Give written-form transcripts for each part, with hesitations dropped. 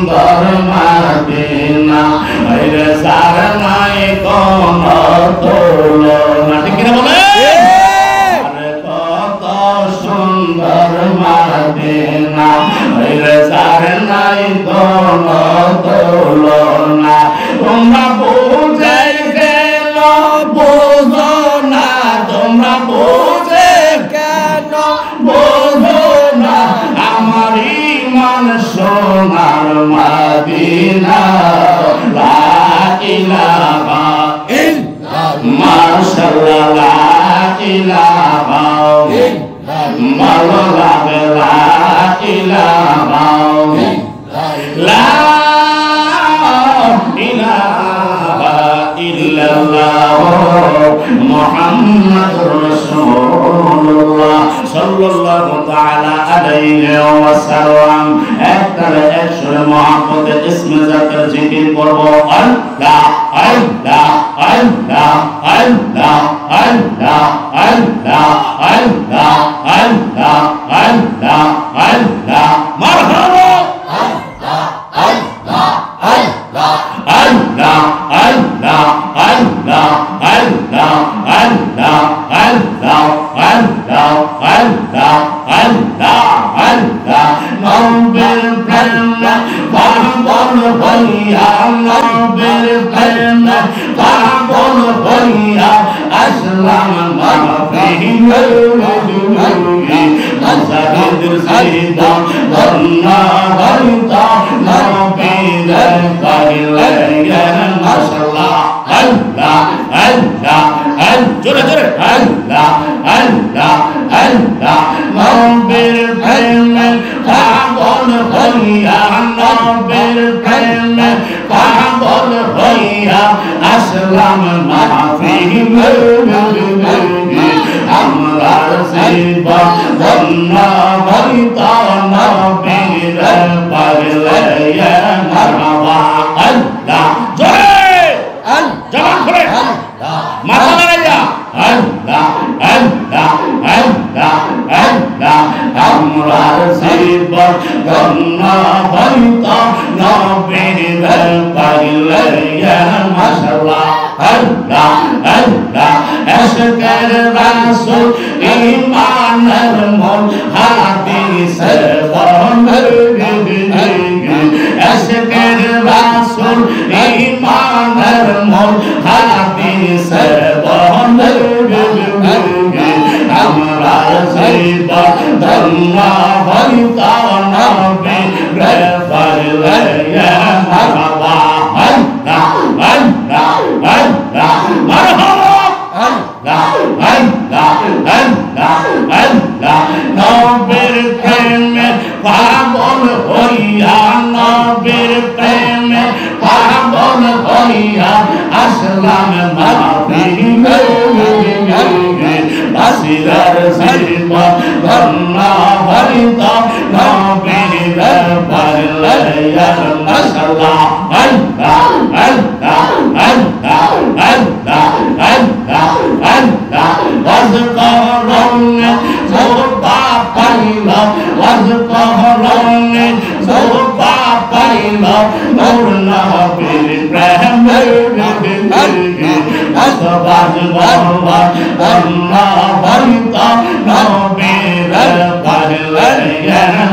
সুন্দর মদিনা রে সার নাই কোন তুলনা ঠিক কিনা বলে কত সুন্দর মদিনা রে সার নাই কোন তুলনা তোমরা বুঝে গেল বুঝো না তোমরা বুঝে কেন বুঝো না আমার ইমান সোনার মদিনা লা ইলাহা মাশাআল্লাহ লা ইলাহা মাওলা লা ইলাহা লা ইলাহা ইল্লাল্লাহ মুহাম্মাদুর রাসূলুল্লাহ সাল্লাল্লাহু তাআলা আলাইহি ওয়াসাল্লাম একবারে একসুরে মুহাম্মদের ইসমে জাতের জিকির করব আল্লাহ আল্লাহ আল্লাহ আল্লাহ আল্লাহ আল্লাহ আল্লাহ আল্লাহ আল্লাহ আল্লাহ মারহাবা আল্লাহ আল্লাহ আল্লাহ আল্লাহ আল্লাহ আল্লাহ আল্লাহ আল্লাহ আল্লাহ আল্লাহ আল্লাহ আল্লাহ আল্লাহ নবীর প্রেমে পাগল হইয়া নবীর প্রেমে পাগল হইয়া আসলাম মাহফিল মসজিদের সিদা বন্না হইতা নবীর পাগলে মাশাআল্লাহ আল্লাহ আল্লাহ জোরে জোরে আল্লাহ আল্লাহ আল্লাহ নবীর প্রেমে পাগল হইয়া নবীর প্রেমে পাগল হইয়া আসলাম মাহফিল আমরা জীবন বন্না হইতা নবীর পাগলে মারহাবা আল্লাহ জোরে জবান খুলে মাথা নাড়াইয়া আল্লাহ আল্লাহ আল্লাহ আল্লাহ আমরা জীবন গন্না হইতা নবীর পাগলে মাশাআল্লাহ আল্লাহ আল্লাহ আশকের রাসূল ঈমানের মূল হাদিসের বন্ধন আশকের রাসূল ঈমানের মূল হাদিসের বন্ধন আমরা জীবন ধন্যা হইতা নবীর পাগলে মারহাবা আল্লাহ আল্লাহ আল্লাহ মারহাবা আল্লাহ আল্লাহ আল্লাহ আল্লাহ নবীর প্রেমে পাগল হইয়া নবীর প্রেমে পাগল হইয়া আসলাম মাহফিল বাসিরার জীবন ধন্যা হইতা নবীর পাগলে মাশাআল্লাহ আল্লাহ আল্লাহ আল্লাহ আল্লাহ আল্লাহ আল্লাহ ওয়াজকরুন সোবা পাইলা ওয়াজকরুন সোবা পাইলা নূর নবীর প্রেমে আসবাজ বাবা আল্লাহ হইতা নবীর পাগলে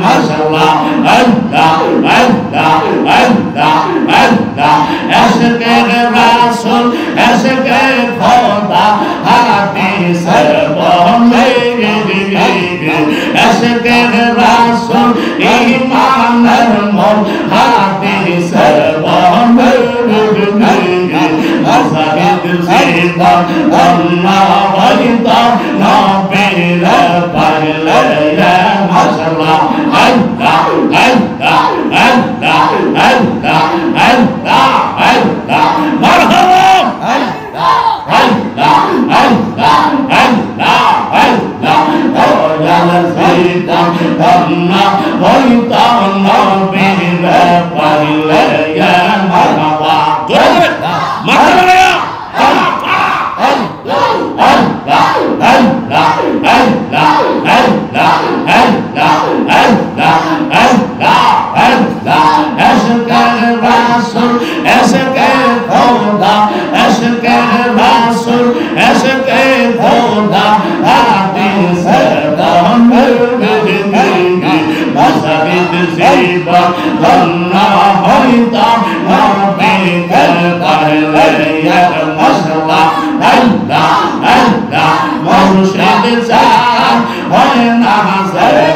মাশাআল্লাহ আল্লাহ আল্লাহ আল্লাহ আল্লাহ আশকের রাসূল আশকের খোদা হাদিসের বন্ধন আশকের রাসূল ঈমানের মূল হাদিসের বন্ধন মসজিদের সিদা বন্না হইতা জীবন ধন্য হইতাম নবীকে পাইলে মশলা আল্লাহ আল্লাহ মুর্শিদ চান হয় না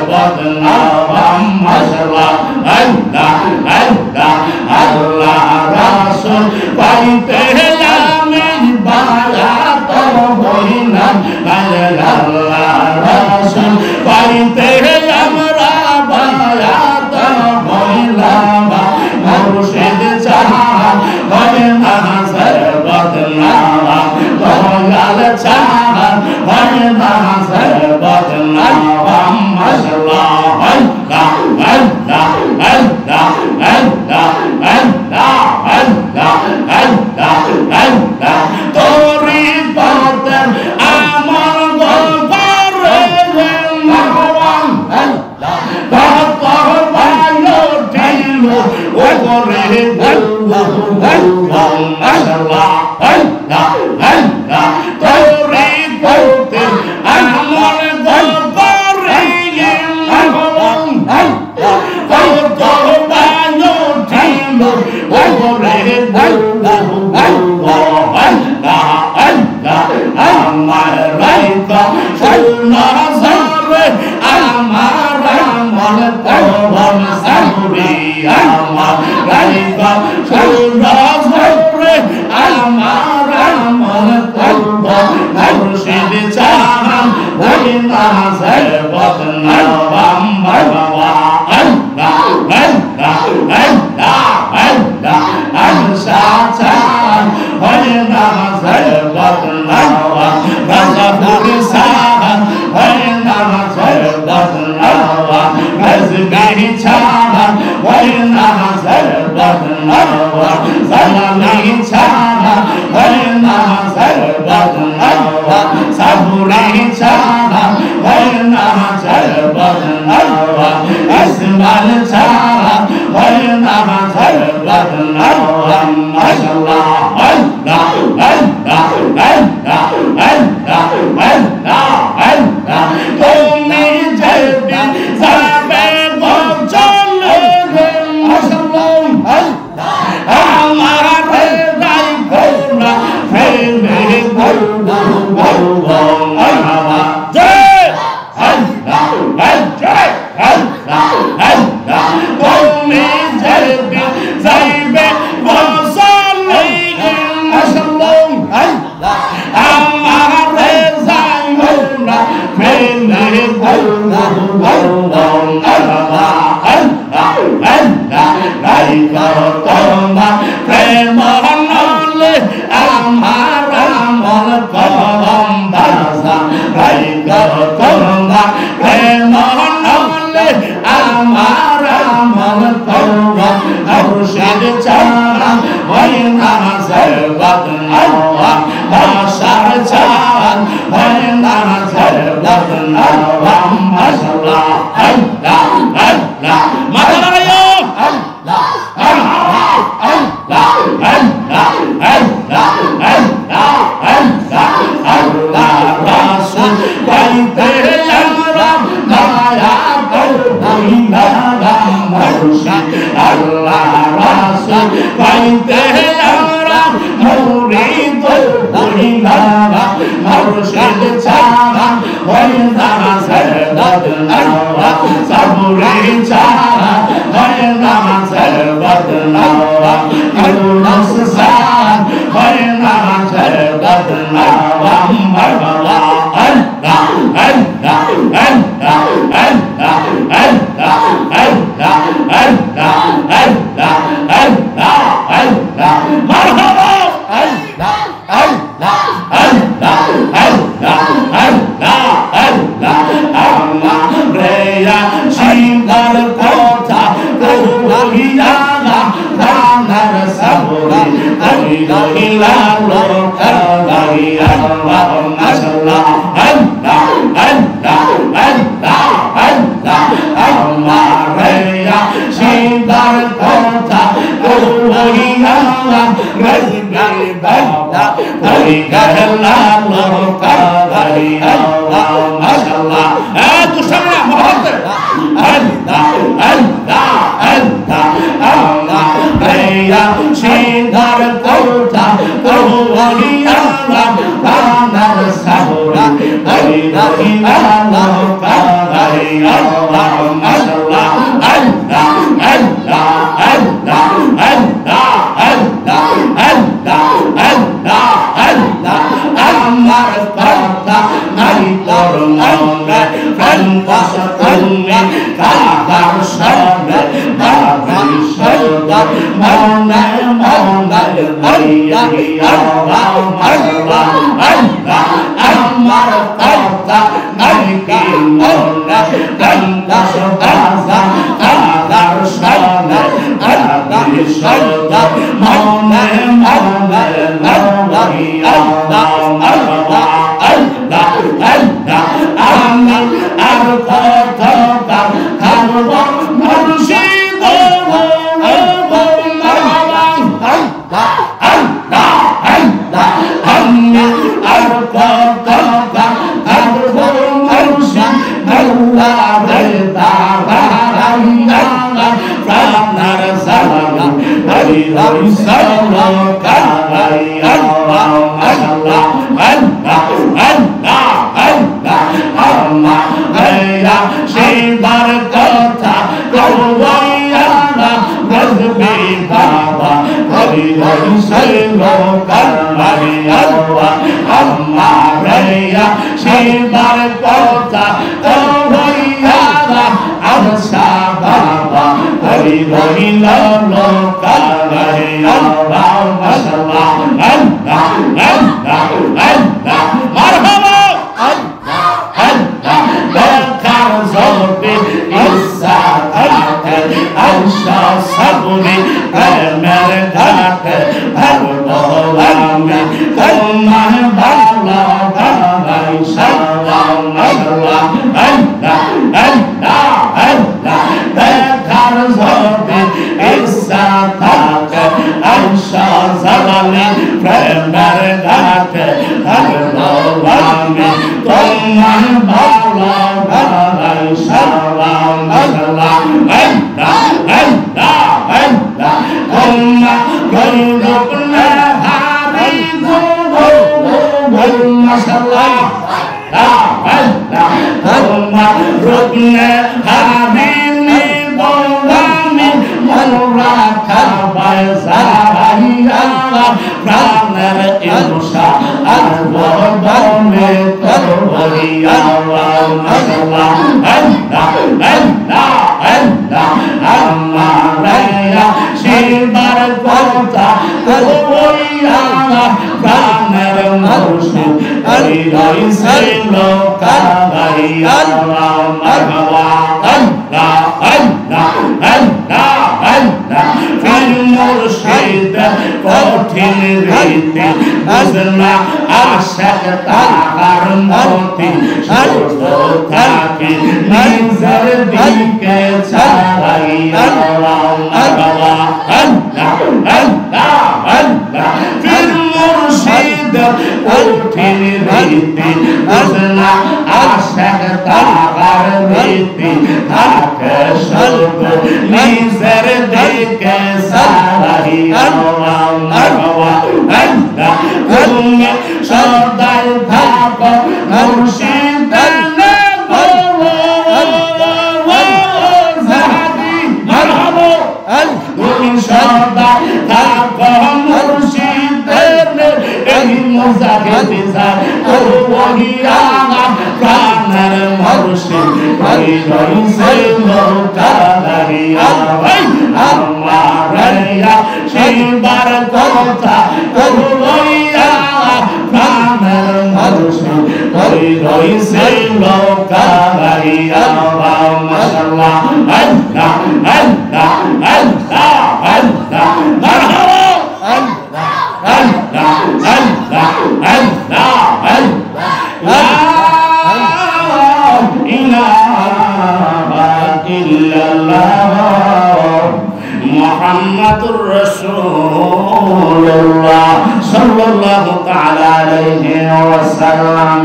বদনাম মশলা আল্লাহ আল্লাহ আল্লাহ রাসূল পাইতে আমি বায়াত হইলাম আল্লাহ রাসূল পাইতে আমরা বায়াত হইলাম মুর্শিদ চান হয় না বদনাম দয়াল চান হয় না বদনাম মশলা আল্লাহ আল্লাহ আল্লাহ আল্লাহ আল্লাহ আল্লাহ আল্লাহ আল্লাহ তোরি পথের আমার গোপরে ভগবান আল্লাহ কত ভালো ছিল ওরে আল্লাহ আল্লাহ আল্লাহ আল্লাহ আল্লাহ তোরি পথের আমার গোপরে ভগবান আল্লাহ কত ভালো ছিল ওরে আল্লাহ আল্লাহ আল্লাহ আল্লাহ আমার রাইতা সোনা সারে আমার আমল কবম সারে আমার রাইতা সোনা সারে আমার আমল কবম মুর্শিদ চান বলিনা সর্বতনাম বাবা আল্লাহ আল্লাহ আল্লাহ আল্লাহ আল্লাহ চান বলিনা সর্বতনাম রাজাপুর সান বলিনা সর্বতনাম গজগি চান বলিনা সর্বতনাম জালালি চান বলিনা সর্বতনাম সাবুরি চান বলিনা সর্বতনাম আসমান চান বলিনা সর্বতনাম মাশাআল্লাহ আল্লাহ আল্লাহ আল্লাহ আল্লাহ আল্লাহ আল্লাহ তুমি যেদিন যাবে চলে মাশাআল্লাহ আল্লাহ আমার রাই কোনা ফেলে বলবো আল্লাহ জয় আল্লাহ জয় আল্লাহ আল্লাহ তুমি যেদিন যাইবে বসলে মাশাআল্লাহ আল্লাহ আমার যাইবে না ফেলে বলবো আল্লাহ আল্লাহ আল্লাহ রাই করতমা প্রেম নলে আমার আমল কলম বাসা রাই করতমা প্রেম নলে আমার আমল কলম মুর্শিদ চান হয় না সর্বতনাম বাসার চান হয় না সর্বতনাম মাশাআল্লাহ আল্লাহ আল্লাহ মাশাআল্লাহ আল্লাহ আল্লাহ আল্লাহ আল্লাহ আল্লাহ আল্লাহ আল্লাহ আল্লাহ রাসূল পাইতে আমরা মায়া কইলাম মুর্শিদ আল্লাহ রাসূল পাইতে আমরা মুরিদ কইলাম মুর্শিদ চান হয় না সর্বতনাম সাবুরি চান হয় না সর্বতনাম ইউনুস চান হয় না সর্বতনাম মারহাবা আল্লাহ আল্লাহ আল্লাহ আল্লাহ আল্লাহ আল্লাহ আল্লাহ আল্লাহ আল্লাহ আল্লাহ মারহাবা আল্লাহ আল্লাহ আল্লাহ আল্লাহ আল্লাহ আল্লাহ আল্লাহ রেয়া শিবর কথা কইয়া নানার সাবরি আইলা লোক গাইয়া মাশাআল্লাহ আল্লাহ আল্লাহ আল্লাহ আল্লাহ আমার রেয়া শিবর কথা কইয়া গজগি বাদা কইলা লোক গাইয়া মাশাআল্লাহ তুষারা মোহাম্মদ আল্লাহ আল্লাহ মুহাম্মাদুর রাসূলুল্লাহ সাল্লাল্লাহু তাআলা আলাইহি ওয়াসাল্লাম।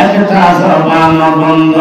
একটা জবান বন্ধ